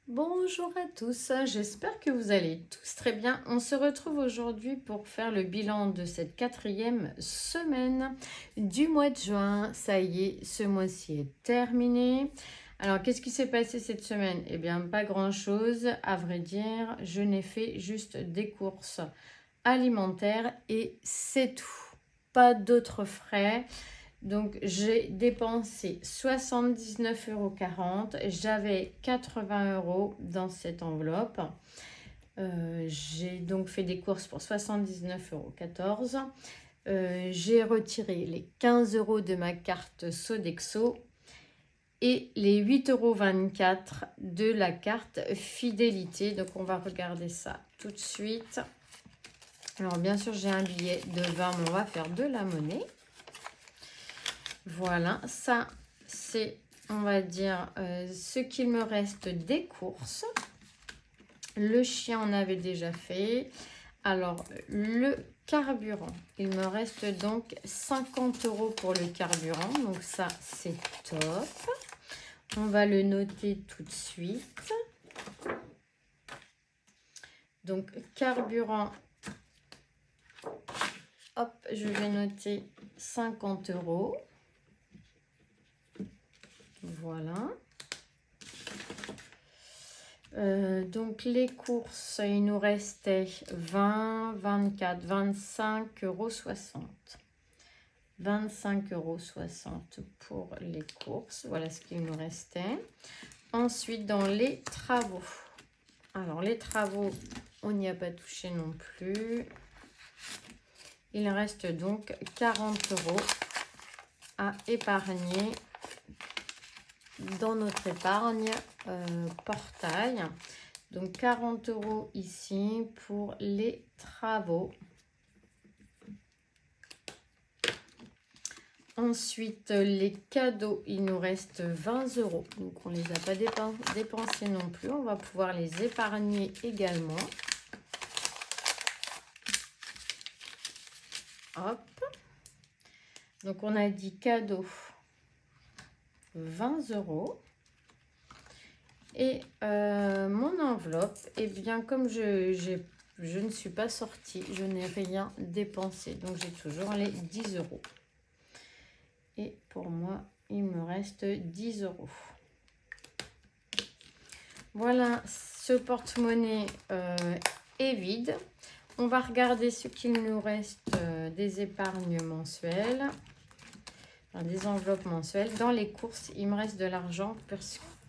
Bonjour à tous, j'espère que vous allez tous très bien. On se retrouve aujourd'hui pour faire le bilan de cette 4e semaine du mois de juin. Ça y est, ce mois-ci est terminé. Alors, qu'est-ce qui s'est passé cette semaine? Eh bien, pas grand-chose. À vrai dire, je n'ai fait juste des courses alimentaires et c'est tout. Pas d'autres frais. Donc, j'ai dépensé 79,40 €. J'avais 80 € dans cette enveloppe. J'ai donc fait des courses pour 79,14 €. J'ai retiré les 15 € de ma carte Sodexo et les 8,24 € de la carte Fidélité. Donc, on va regarder ça tout de suite. Alors, bien sûr, j'ai un billet de 20, mais on va faire de la monnaie. Voilà, ça c'est, on va dire, ce qu'il me reste des courses. Le chien, on avait déjà fait. Alors, le carburant, il me reste donc 50 € pour le carburant. Donc ça, c'est top. On va le noter tout de suite. Donc, carburant, hop, je vais noter 50 €. Voilà. Donc les courses, il nous restait 20, 24, 25,60 €. 25,60 € pour les courses. Voilà ce qu'il nous restait. Ensuite, dans les travaux. Alors, les travaux, on n'y a pas touché non plus. Il reste donc 40 € à épargner dans notre épargne portail. Donc 40 € ici pour les travaux. Ensuite, les cadeaux, il nous reste 20 €. Donc on ne les a pas dépensés non plus. On va pouvoir les épargner également. Hop. Donc on a dit cadeaux 20 €. Et mon enveloppe, eh bien, comme je ne suis pas sortie, je n'ai rien dépensé. Donc, j'ai toujours les 10 €. Et pour moi, il me reste 10 €. Voilà, ce porte-monnaie est vide. On va regarder ce qu'il nous reste des épargnes mensuelles. Enfin, des enveloppes mensuelles. Dans les courses, il me reste de l'argent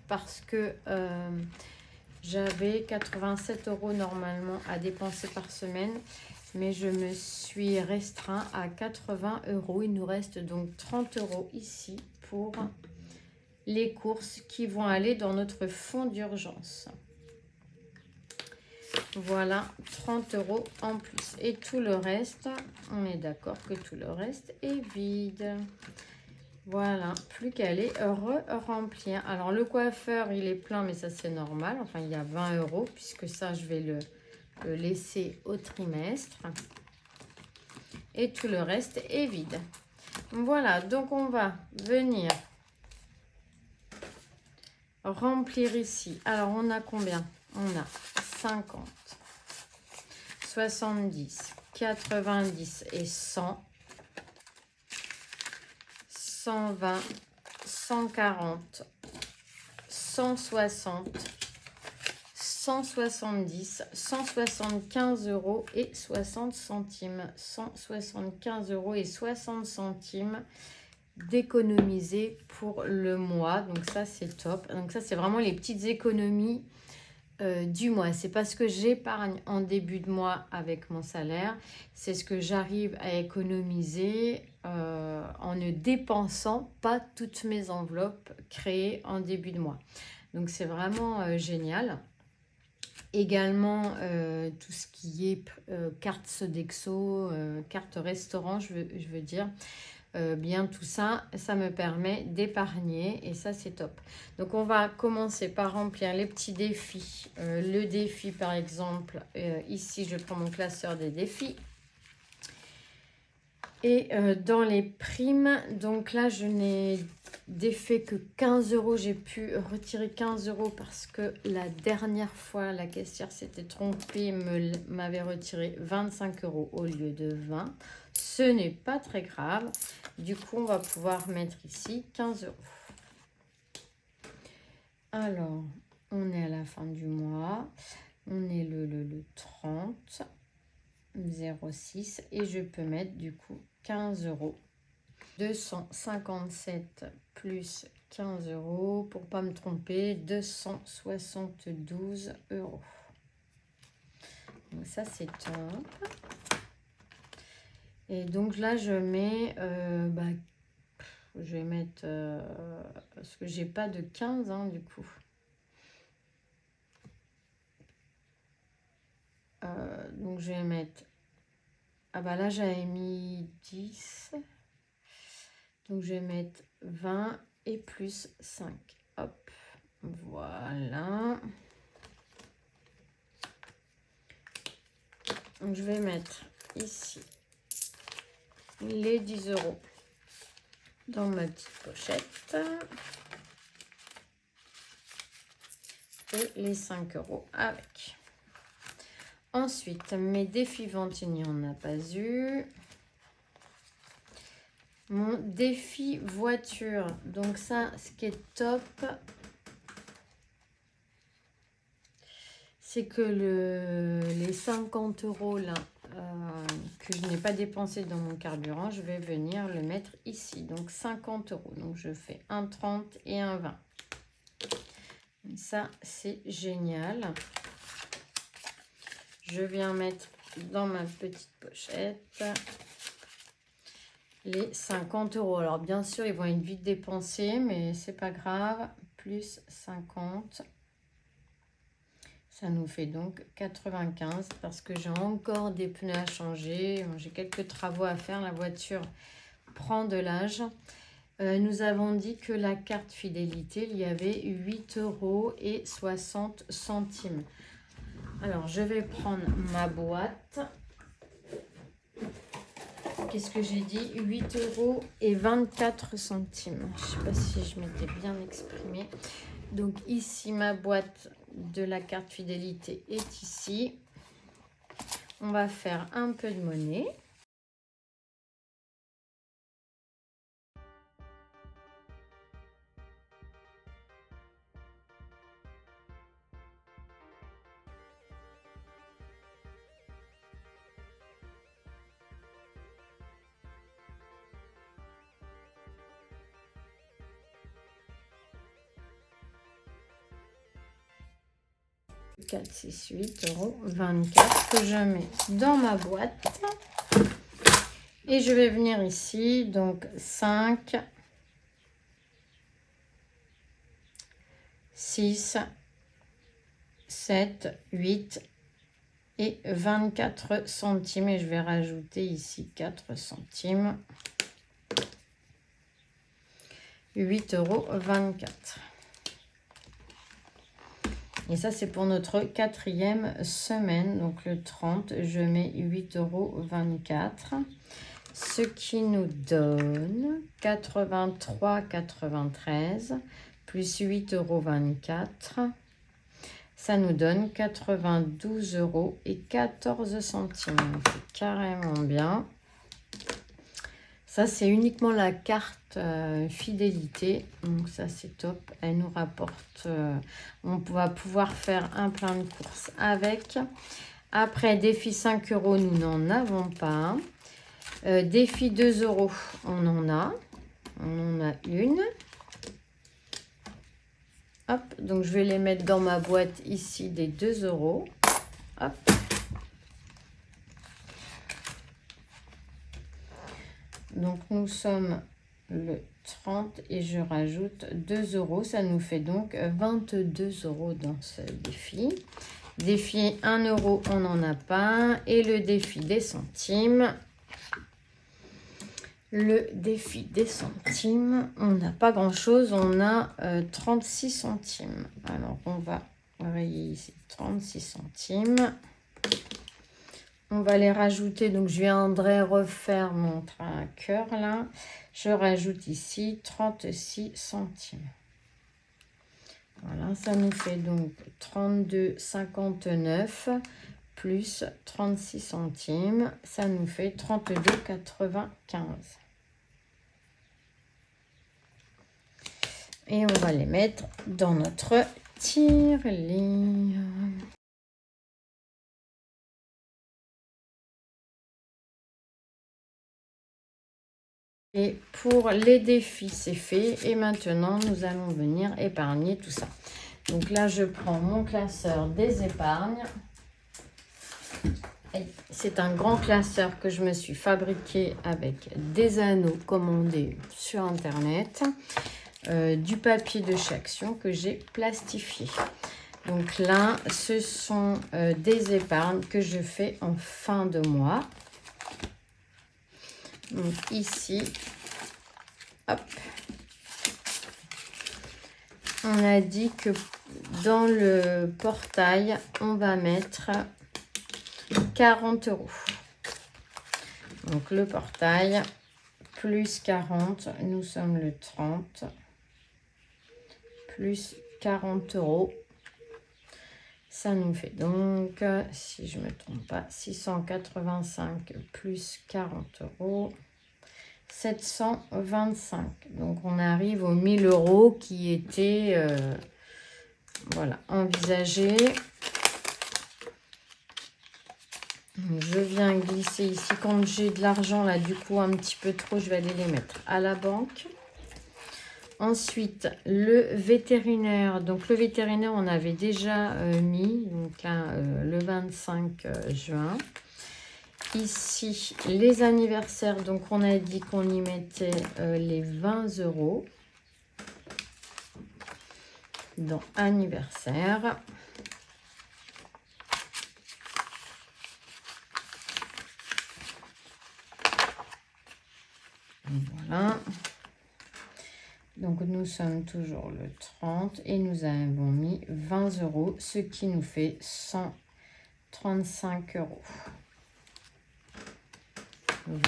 parce que j'avais 87 € normalement à dépenser par semaine, mais je me suis restreint à 80 €. Il nous reste donc 30 € ici pour les courses qui vont aller dans notre fonds d'urgence. Voilà, 30 € en plus. Et tout le reste, on est d'accord que tout le reste est vide. Voilà, plus qu'à les remplir. Alors, le coiffeur, il est plein, mais ça, c'est normal. Enfin, il y a 20 €, puisque ça, je vais le laisser au trimestre. Et tout le reste est vide. Voilà, donc on va venir remplir ici. Alors, on a combien? On a 50, 70, 90 et 100. 120, 140, 160, 170, 175 € et 60 centimes. 175 € et 60 centimes d'économiser pour le mois. Donc ça, c'est top. Donc ça, c'est vraiment les petites économies du mois. C'est pas ce que j'épargne en début de mois avec mon salaire, c'est ce que j'arrive à économiser en ne dépensant pas toutes mes enveloppes créées en début de mois. Donc c'est vraiment génial. Également tout ce qui est carte Sodexo, carte restaurant, je veux dire. Bien tout ça, ça me permet d'épargner et ça c'est top. Donc on va commencer par remplir les petits défis. Le défi par exemple, ici je prends mon classeur des défis. Et dans les primes, donc là, je n'ai d'effet que 15 €. J'ai pu retirer 15 € parce que la dernière fois, la caissière s'était trompée, m'avait retiré 25 € au lieu de 20. Ce n'est pas très grave. Du coup, on va pouvoir mettre ici 15 €. Alors, on est à la fin du mois. On est le 30. 0,6 et je peux mettre du coup 15 €. 257 plus 15 € pour pas me tromper, 272 €. Donc ça c'est top. Et donc là je mets je vais mettre parce que j'ai pas de 15 hein, du coup. Donc je vais mettre, ah bah là j'avais mis 10, donc je vais mettre 20 et plus 5, hop, voilà. Donc je vais mettre ici les 10 € dans ma petite pochette et les 5 € avec. Ensuite, mes défis ventes, il n'y en a pas eu. Mon défi voiture, donc ça, ce qui est top, c'est que les 50 € là, que je n'ai pas dépensé dans mon carburant, je vais venir le mettre ici. Donc 50 €. Donc je fais un 30 et un 20. Ça, c'est génial. Je viens mettre dans ma petite pochette les 50 €. Alors bien sûr, ils vont être vite dépensés, mais c'est pas grave. Plus 50. Ça nous fait donc 95 parce que j'ai encore des pneus à changer. J'ai quelques travaux à faire. La voiture prend de l'âge. Nous avons dit que la carte fidélité, il y avait 8,60 €. Alors, je vais prendre ma boîte. Qu'est-ce que j'ai dit? 8,24 €. Je ne sais pas si je m'étais bien exprimée. Donc, ici, ma boîte de la carte fidélité est ici. On va faire un peu de monnaie. « 4, 6, 8,24 € que je mets dans ma boîte. Et je vais venir ici, donc 5, 6, 7, 8 et 24 centimes. Et je vais rajouter ici 4 centimes. 8,24 €. Et ça, c'est pour notre 4e semaine. Donc, le 30, je mets 8,24 €. Ce qui nous donne 83,93 plus 8,24 €. Ça nous donne 92,14 €. C'est carrément bien. Ça, c'est uniquement la carte fidélité. Donc, ça, c'est top. Elle nous rapporte... on va pouvoir faire un plein de courses avec. Après, défi 5 €, nous n'en avons pas. Défi 2 €, on en a. On en a une. Hop, donc je vais les mettre dans ma boîte ici des 2 €. Hop. Donc, nous sommes le 30 et je rajoute 2 €. Ça nous fait donc 22 € dans ce défi. Défi 1 €, on n'en a pas. Et le défi des centimes. Le défi des centimes, on n'a pas grand-chose. On a 36 centimes. Alors, on va rayer ici 36 centimes. On va les rajouter. Donc, je viendrai refaire mon tracker là. Je rajoute ici 36 centimes. Voilà, ça nous fait donc 32,59 plus 36 centimes. Ça nous fait 32,95. Et on va les mettre dans notre tirelire. Et pour les défis, c'est fait. Et maintenant, nous allons venir épargner tout ça. Donc là, je prends mon classeur des épargnes. C'est un grand classeur que je me suis fabriqué avec des anneaux commandés sur Internet. Du papier de chez Action que j'ai plastifié. Donc là, ce sont des épargnes que je fais en fin de mois. Donc ici, hop, on a dit que dans le portail, on va mettre 40 €. Donc le portail, plus 40, nous sommes le 30, plus 40 €. Ça nous fait donc, si je ne me trompe pas, 685 plus 40 €, 725. Donc, on arrive aux 1000 € qui étaient voilà, envisagés. Je viens glisser ici. Quand j'ai de l'argent, là, du coup, un petit peu trop, je vais aller les mettre à la banque. Ensuite, le vétérinaire. Donc, le vétérinaire, on avait déjà mis, donc là, le 25 juin. Ici, les anniversaires. Donc, on a dit qu'on y mettait les 20 € dans anniversaire. Voilà. Donc, nous sommes toujours le 30 et nous avons mis 20 €, ce qui nous fait 135 €.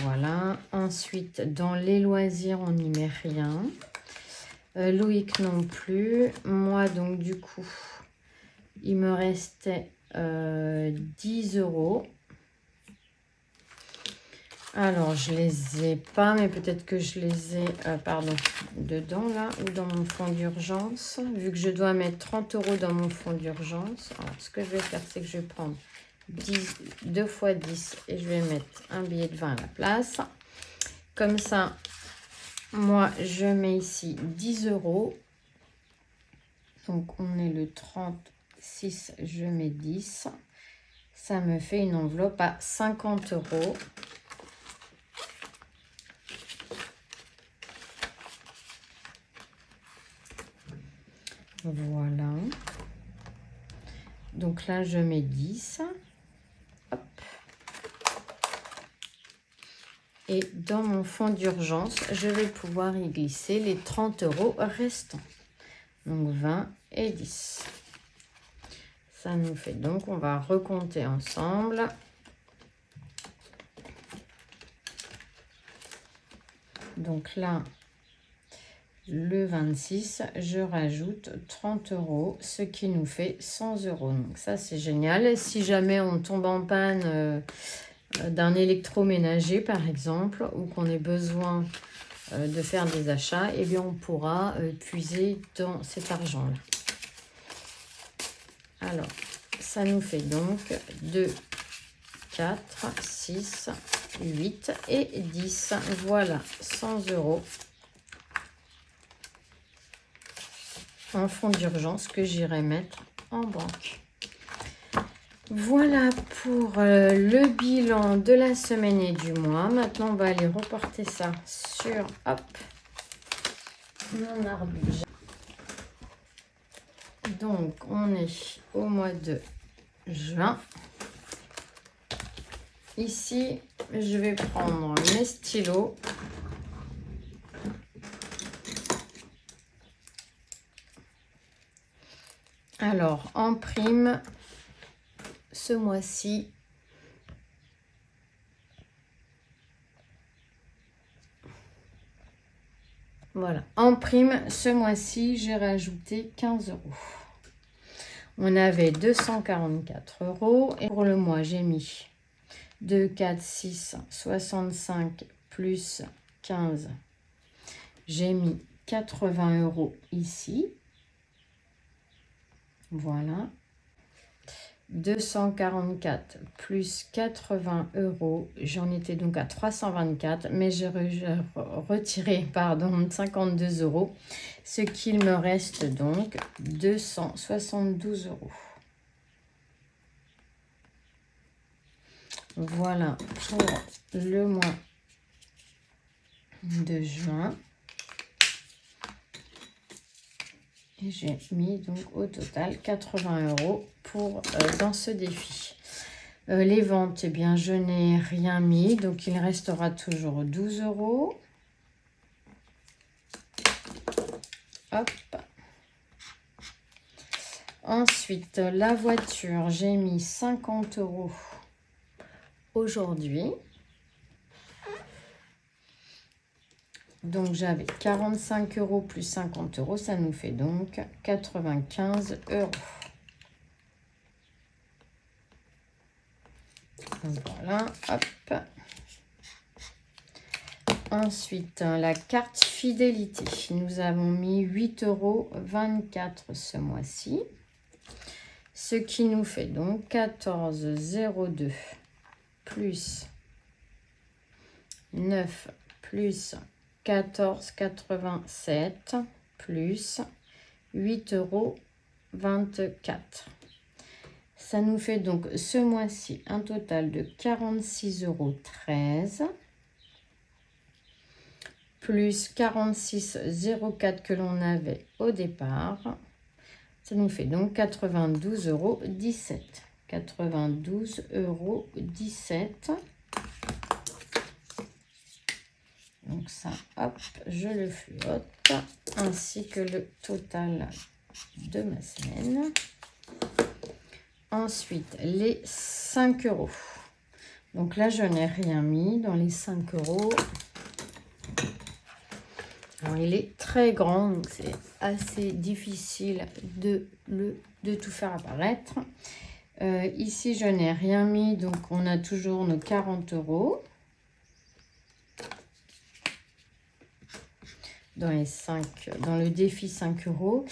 Voilà. Ensuite, dans les loisirs, on n'y met rien. Loïc non plus. Moi, donc, du coup, il me restait 10 €. Alors, je les ai pas, mais peut-être que je les ai, dedans, là, ou dans mon fonds d'urgence. Vu que je dois mettre 30 € dans mon fonds d'urgence. Alors, ce que je vais faire, c'est que je vais prendre 2 fois 10 et je vais mettre un billet de 20 à la place. Comme ça, moi, je mets ici 10 €. Donc, on est le 36, je mets 10. Ça me fait une enveloppe à 50 €. Voilà. Donc là, je mets 10. Hop. Et dans mon fonds d'urgence, je vais pouvoir y glisser les 30 € restants. Donc 20 et 10. Ça nous fait donc, on va recompter ensemble. Donc là, le 26, je rajoute 30 €, ce qui nous fait 100 €. Donc ça, c'est génial. Si jamais on tombe en panne d'un électroménager, par exemple, ou qu'on ait besoin de faire des achats, eh bien, on pourra puiser dans cet argent-là. Alors, ça nous fait donc 2, 4, 6, 8 et 10. Voilà, 100 € en fonds d'urgence que j'irai mettre en banque. Voilà pour le bilan de la semaine et du mois. Maintenant, on va aller reporter ça sur mon arbuste. Donc, on est au mois de juin. Ici, je vais prendre mes stylos. Alors, en prime, ce mois-ci, Voilà. En prime, ce mois-ci, j'ai rajouté 15 euros. On avait 244 euros. Et pour le mois, j'ai mis 2, 4, 6, 65 plus 15. J'ai mis 80 euros ici. Voilà. 244 plus 80 euros. J'en étais donc à 324, mais j'ai retiré, pardon, 52 euros. Ce qu'il me reste donc 272 euros. Voilà pour le mois de juin. Et j'ai mis donc au total 80 euros pour dans ce défi. Les ventes, eh bien, je n'ai rien mis. Donc, il restera toujours 12 euros. Hop. Ensuite, la voiture, j'ai mis 50 euros aujourd'hui. Donc, j'avais 45 euros plus 50 euros. Ça nous fait donc 95 euros. Voilà, hop. Ensuite, la carte fidélité. Nous avons mis 8,24 euros ce mois-ci. Ce qui nous fait donc 14,02 plus 9 plus 14,87 plus 8,24 euros. Ça nous fait donc ce mois-ci un total de 46,13 euros plus 46,04 que l'on avait au départ. Ça nous fait donc 92,17 euros. 92,17 euros. Donc ça, hop, je le flotte, ainsi que le total de ma semaine. Ensuite, les 5 euros. Donc là, je n'ai rien mis dans les 5 euros. Alors, il est très grand, donc c'est assez difficile de tout faire apparaître. Ici, je n'ai rien mis, donc on a toujours nos 40 euros. Dans le défi 5 euros.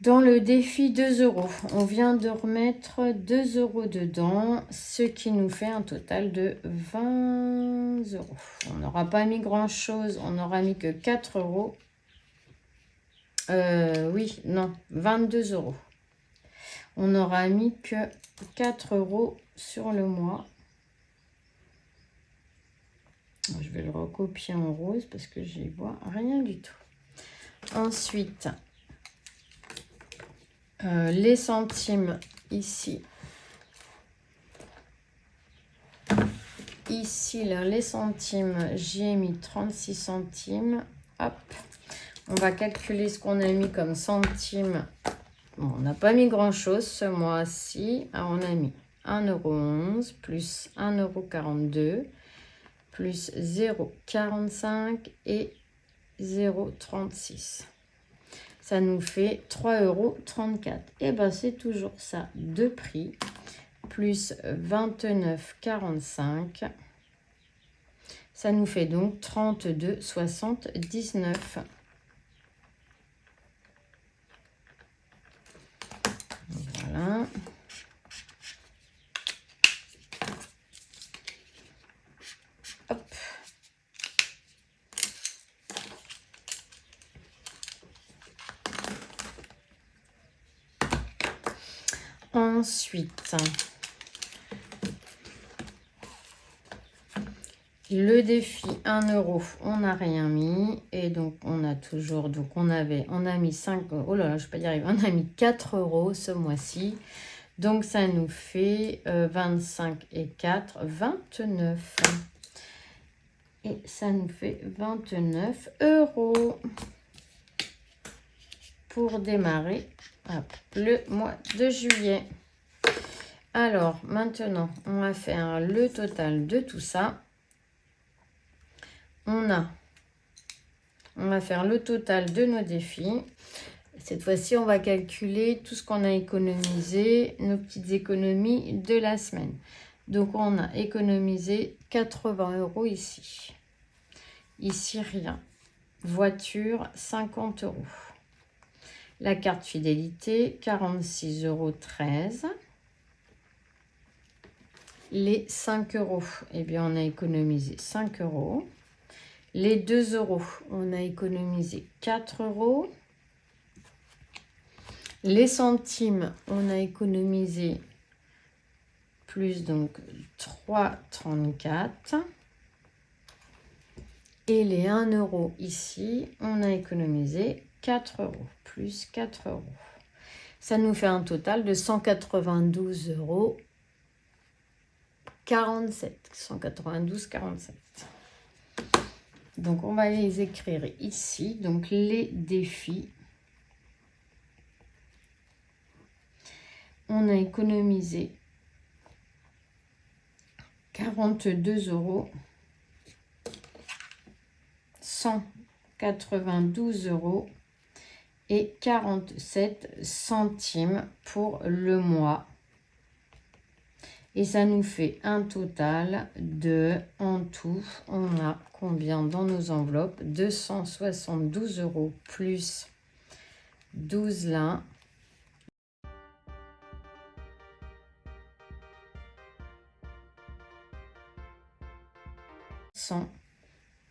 Dans le défi 2 euros, on vient de remettre 2 euros dedans, ce qui nous fait un total de 20 euros. On n'aura pas mis grand chose, on n'aura mis que 4 euros. Oui, non, 22 euros. On n'aura mis que 4 euros sur le mois. Je vais le recopier en rose parce que j'y vois rien du tout. Ensuite, les centimes ici. Ici, là, les centimes, j'ai mis 36 centimes. Hop. On va calculer ce qu'on a mis comme centimes. Bon, on n'a pas mis grand-chose ce mois-ci. On a mis 1,11 € plus 1,42 € plus 0,45 et 0,36. Ça nous fait 3,34 €. Et bien, c'est toujours ça de prix. Plus 29,45. Ça nous fait donc 32,79. Voilà. Hop. Ensuite, le défi 1 €, on n'a rien mis. Et donc, on a toujours, donc on a mis 5, oh là là, je ne vais pas y arriver, on a mis 4 € ce mois-ci. Donc, ça nous fait 25 et 4, 29. Et ça nous fait 29 € pour démarrer le mois de juillet. Alors, maintenant, on va faire le total de tout ça. On a On va faire le total de nos défis. Cette fois-ci, on va calculer tout ce qu'on a économisé, nos petites économies de la semaine. Donc, on a économisé 80 € ici. Ici, rien. Voiture, 50 €. La carte fidélité, 46,13 €. Les 5 €, eh bien, on a économisé 5 €. Les 2 €, on a économisé 4 €. Les centimes, on a économisé plus, donc 3,34 €. Et les 1 € ici, on a économisé 4 €, plus 4 €. Ça nous fait un total de 192,47 €. 192,47 €. Donc, on va les écrire ici. Donc, les défis. On a économisé 42 €, 192 € et 47 centimes pour le mois. Et ça nous fait un total de, en tout, on a combien dans nos enveloppes? 272 € plus 12 là.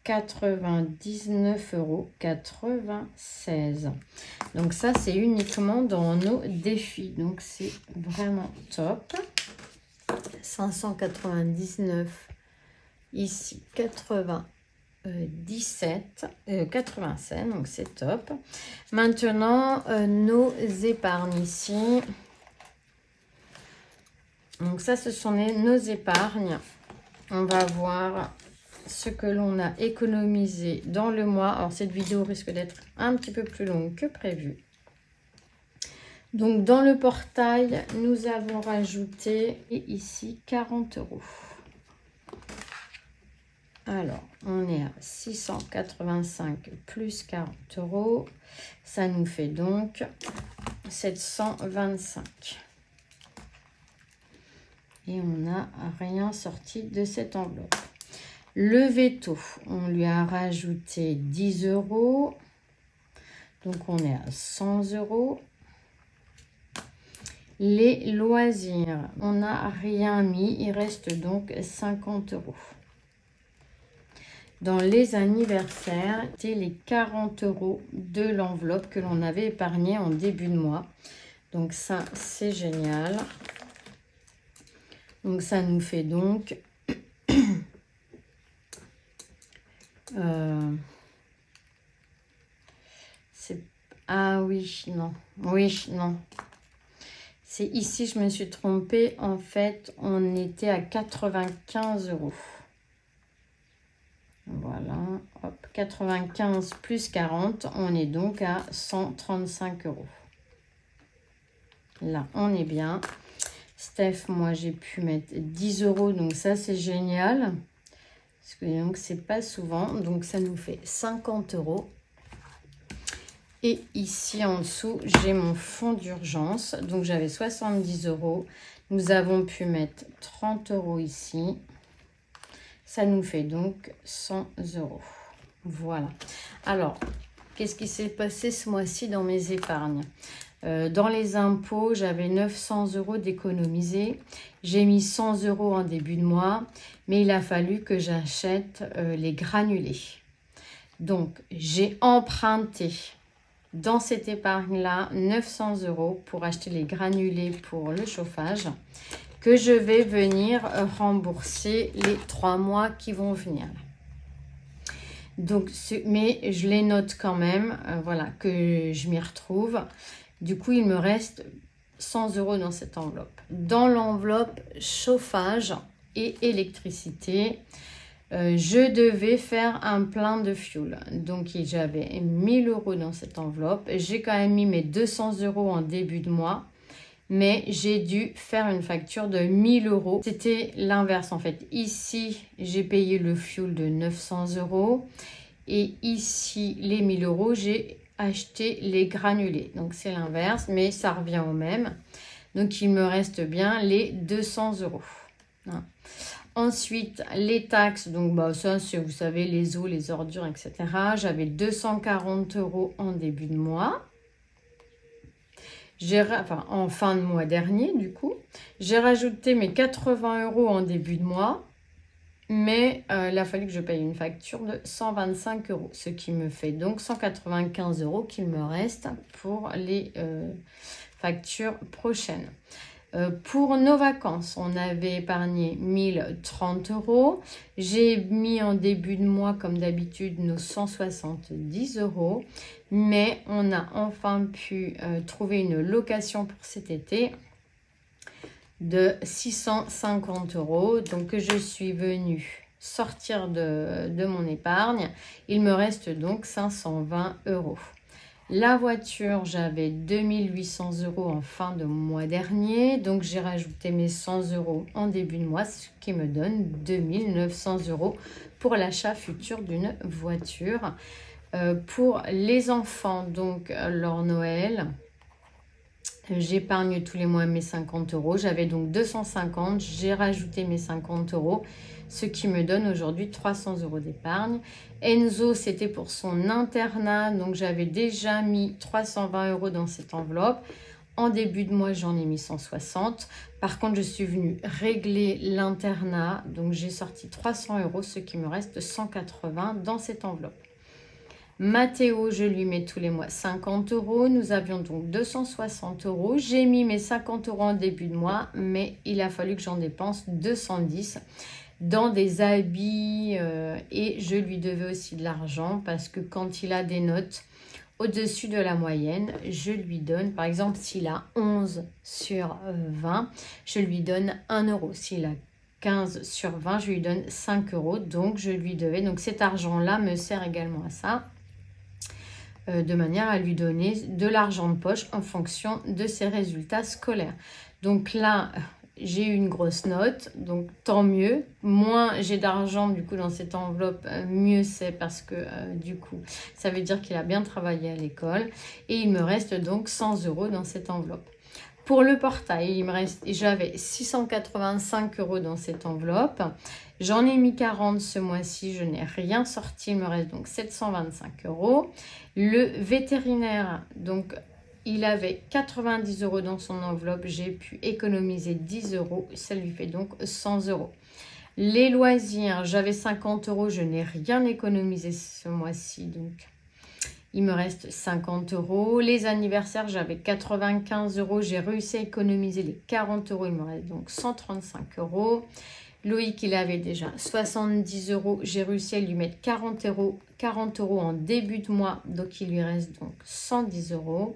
199,96 €. Donc ça, c'est uniquement dans nos défis. Donc c'est vraiment top. 599 ici, 97, 87, donc c'est top. Maintenant, nos épargnes ici. Donc ça, ce sont nos épargnes. On va voir ce que l'on a économisé dans le mois. Alors, cette vidéo risque d'être un petit peu plus longue que prévu. Donc, dans le portail, nous avons rajouté ici 40 €. Alors, on est à 685 plus 40 €. Ça nous fait donc 725. Et on n'a rien sorti de cette enveloppe. Le veto, on lui a rajouté 10 €. Donc, on est à 100 €. Les loisirs, on n'a rien mis. Il reste donc 50 €. Dans les anniversaires, c'était les 40 € de l'enveloppe que l'on avait épargnée en début de mois. Donc, ça, c'est génial. Donc, ça nous fait donc... Ah oui, non. Oui, non. C'est ici, je me suis trompée. En fait, on était à 95 €. Voilà. Hop, 95 plus 40, on est donc à 135 €. Là, on est bien. Steph, moi, j'ai pu mettre 10 €. Donc, ça, c'est génial. Parce que donc, c'est pas souvent. Donc, ça nous fait 50 €. Et ici, en dessous, j'ai mon fonds d'urgence. Donc, j'avais 70 €. Nous avons pu mettre 30 € ici. Ça nous fait donc 100 €. Voilà. Alors, qu'est-ce qui s'est passé ce mois-ci dans mes épargnes? Dans les impôts, j'avais 900 € d'économiser. J'ai mis 100 € en début de mois, mais il a fallu que j'achète les granulés. Donc, j'ai emprunté dans cette épargne-là 900 € pour acheter les granulés pour le chauffage que je vais venir rembourser les 3 mois qui vont venir. Donc, mais je les note quand même, voilà, que je m'y retrouve. Du coup, il me reste 100 € dans cette enveloppe. Dans l'enveloppe chauffage et électricité, je devais faire un plein de fuel. Donc, j'avais 1000 € dans cette enveloppe. J'ai quand même mis mes 200 € en début de mois. Mais j'ai dû faire une facture de 1000 €. C'était l'inverse en fait. Ici, j'ai payé le fuel de 900 €. Et ici, les 1000 euros, j'ai acheté les granulés. Donc, c'est l'inverse, mais ça revient au même. Donc, il me reste bien les 200 euros. Voilà. Ensuite, les taxes. Donc, bah, ça, c'est, vous savez, les eaux, les ordures, etc. J'avais 240 euros en début de mois. Enfin, en fin de mois dernier, du coup. J'ai rajouté mes 80 euros en début de mois. Mais il a fallu que je paye une facture de 125 euros, ce qui me fait donc 195 euros qu'il me reste pour les factures prochaines. Pour nos vacances, on avait épargné 1030 euros. J'ai mis en début de mois, comme d'habitude, nos 170 euros. Mais on a enfin pu trouver une location pour cet été de 650 euros. Donc, je suis venue sortir de mon épargne. Il me reste donc 520 euros. La voiture, j'avais 2800 euros en fin de mois dernier. Donc, j'ai rajouté mes 100 euros en début de mois, ce qui me donne 2900 euros pour l'achat futur d'une voiture. Pour les enfants, donc leur Noël, j'épargne tous les mois mes 50 euros. J'avais donc 250. J'ai rajouté mes 50 euros, ce qui me donne aujourd'hui 300 euros d'épargne. Enzo, c'était pour son internat. Donc, j'avais déjà mis 320 euros dans cette enveloppe. En début de mois, j'en ai mis 160. Par contre, je suis venue régler l'internat. Donc, j'ai sorti 300 euros, ce qui me reste 180 dans cette enveloppe. Mathéo, je lui mets tous les mois 50 euros. Nous avions donc 260 euros. J'ai mis mes 50 euros en début de mois, mais il a fallu que j'en dépense 210 dans des habits et je lui devais aussi de l'argent parce que quand il a des notes au-dessus de la moyenne, je lui donne, par exemple, s'il a 11 sur 20, je lui donne 1 euro. S'il a 15 sur 20, je lui donne 5 euros. Donc, je lui devais. Donc, cet argent-là me sert également à ça. De manière à lui donner de l'argent de poche en fonction de ses résultats scolaires. Donc là, j'ai eu une grosse note, donc tant mieux. Moins j'ai d'argent du coup dans cette enveloppe, mieux c'est parce que du coup, ça veut dire qu'il a bien travaillé à l'école. Et il me reste donc 100 euros dans cette enveloppe. Pour le portail, j'avais 685 euros dans cette enveloppe. J'en ai mis 40 ce mois-ci, je n'ai rien sorti, il me reste donc 725 euros. Le vétérinaire, donc il avait 90 euros dans son enveloppe, j'ai pu économiser 10 euros, ça lui fait donc 100 euros. Les loisirs, j'avais 50 euros, je n'ai rien économisé ce mois-ci, donc il me reste 50 euros. Les anniversaires, j'avais 95 euros. J'ai réussi à économiser les 40 euros. Il me reste donc 135 euros. Loïc, il avait déjà 70 euros. J'ai réussi à lui mettre 40 euros en début de mois. Donc, il lui reste donc 110 euros.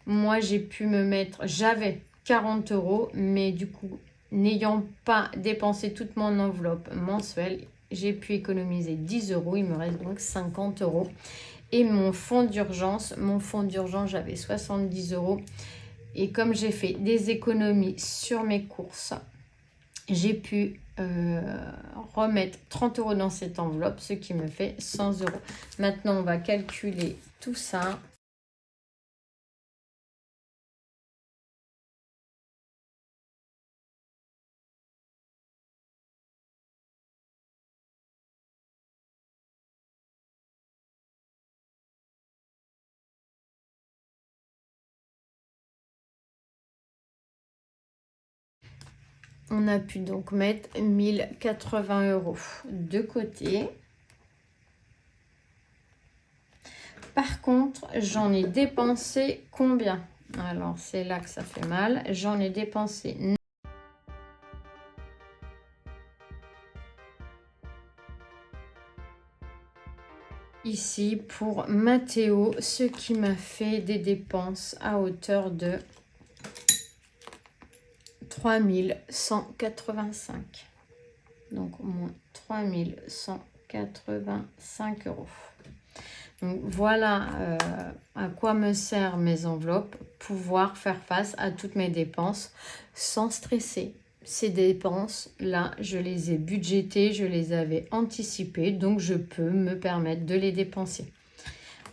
Moi, j'ai pu me mettre... J'avais 40 euros. Mais du coup, n'ayant pas dépensé toute mon enveloppe mensuelle, j'ai pu économiser 10 euros. Il me reste donc 50 euros. Et mon fonds d'urgence, j'avais 70 euros. Et comme j'ai fait des économies sur mes courses, j'ai pu remettre 30 euros dans cette enveloppe, ce qui me fait 100 euros. Maintenant, on va calculer tout ça. On a pu donc mettre 1080 euros de côté. Par contre, j'en ai dépensé combien? Alors, c'est là que ça fait mal. J'en ai dépensé... Ici, pour Mathéo, ce qui m'a fait des dépenses à hauteur de 3185. Donc, au moins 3185 euros. Donc, voilà à quoi me servent mes enveloppes. Pouvoir faire face à toutes mes dépenses sans stresser. ces dépenses, là, je les ai budgétées, je les avais anticipées, donc je peux me permettre de les dépenser.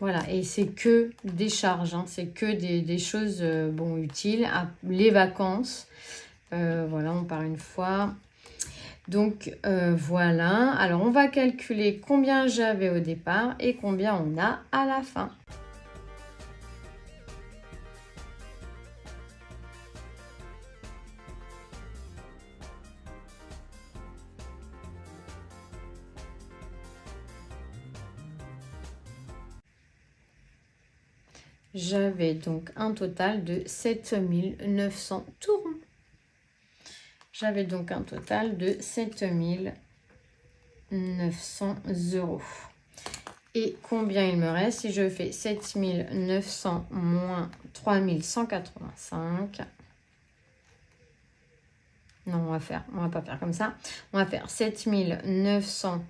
Voilà, et c'est que des charges, hein, c'est que des choses bon, utiles. Les vacances, voilà, on part une fois. Donc, voilà. Alors, on va calculer combien j'avais au départ et combien on a à la fin. J'avais donc un total de 7900 tours. J'avais donc un total de 7900 euros. Et combien il me reste? Si je fais 7900 moins 3185. Non, on va pas faire comme ça. On va faire 7900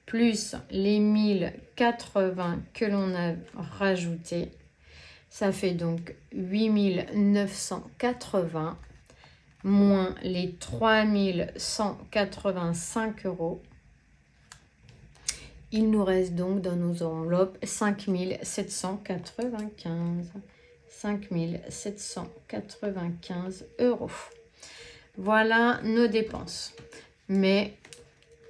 plus les 1080 que l'on a rajouté. Ça fait donc 8980 moins les 3185 euros. Il nous reste donc dans nos enveloppes 5795. 5795 euros. Voilà nos dépenses. Mais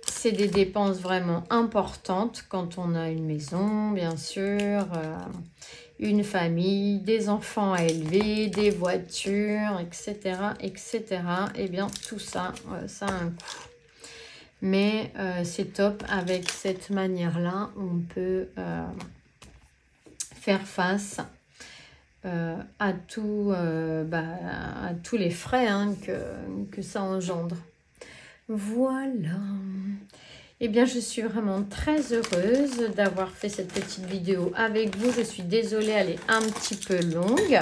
c'est des dépenses vraiment importantes quand on a une maison, bien sûr, une famille, des enfants à élever, des voitures, etc., etc. Eh bien, tout ça, ça a un coût. Mais c'est top, avec cette manière-là, on peut faire face à tous les frais hein, que ça engendre. Voilà. Eh bien, je suis vraiment très heureuse d'avoir fait cette petite vidéo avec vous. Je suis désolée, elle est un petit peu longue.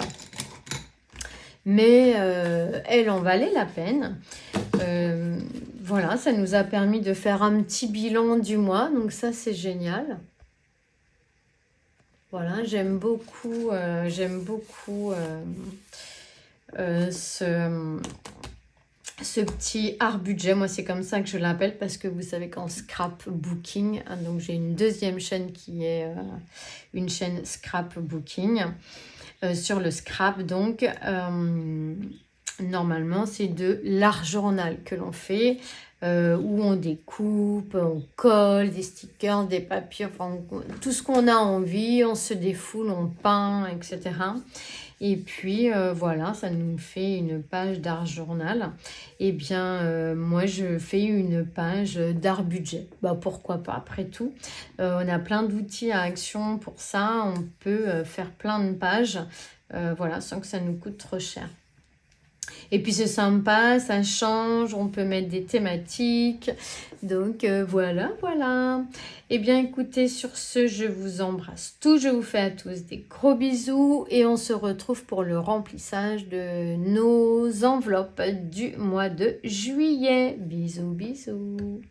Mais elle en valait la peine. Voilà, ça nous a permis de faire un petit bilan du mois. Donc ça, c'est génial. Voilà, j'aime beaucoup ce petit art budget. Moi, c'est comme ça que je l'appelle parce que vous savez qu'en scrapbooking, hein, donc j'ai une deuxième chaîne qui est une chaîne scrapbooking. Sur le scrap, donc, normalement, c'est de l'art journal que l'on fait, où on découpe, on colle des stickers, des papiers, enfin, tout ce qu'on a envie, on se défoule, on peint, etc. Et puis, voilà, ça nous fait une page d'art journal. Eh bien, moi, je fais une page d'art budget. Bah, pourquoi pas, après tout. On a plein d'outils à action pour ça. On peut faire plein de pages, voilà, sans que ça nous coûte trop cher. Et puis c'est sympa, ça change, on peut mettre des thématiques. Donc voilà, voilà. Eh bien écoutez, sur ce, je vous embrasse tous. Je vous fais à tous des gros bisous. Et on se retrouve pour le remplissage de nos enveloppes du mois de juillet. Bisous, bisous.